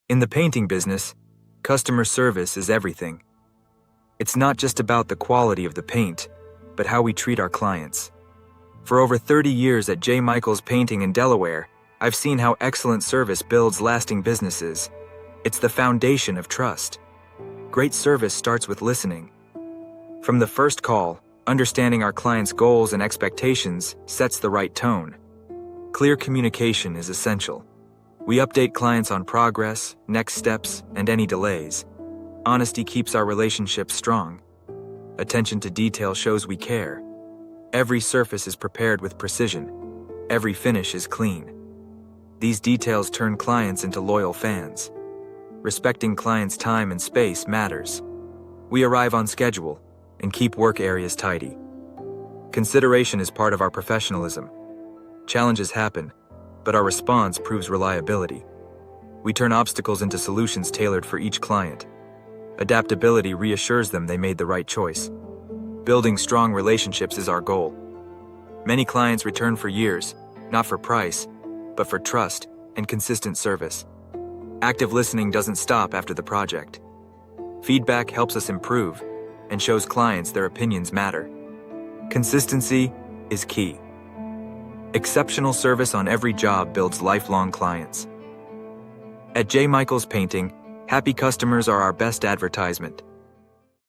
In the painting business, customer service is everything. It's not just about the quality of the paint, but how we treat our clients. For over 30 years at J. Michael's Painting in Delaware, I've seen how excellent service builds lasting businesses. It's the foundation of trust. Great service starts with listening. From the first call, understanding our clients' goals and expectations sets the right tone. Clear communication is essential. We update clients on progress, next steps, and any delays. Honesty keeps our relationships strong. Attention to detail shows we care. Every surface is prepared with precision. Every finish is clean. These details turn clients into loyal fans. Respecting clients' time and space matters. We arrive on schedule and keep work areas tidy. Consideration is part of our professionalism. Challenges happen, but our response proves reliability. We turn obstacles into solutions tailored for each client. Adaptability reassures them they made the right choice. Building strong relationships is our goal. Many clients return for years, not for price, but for trust and consistent service. Active listening doesn't stop after the project. Feedback helps us improve and shows clients their opinions matter. Consistency is key. Exceptional service on every job builds lifelong clients. At J. Michael's Painting, happy customers are our best advertisement.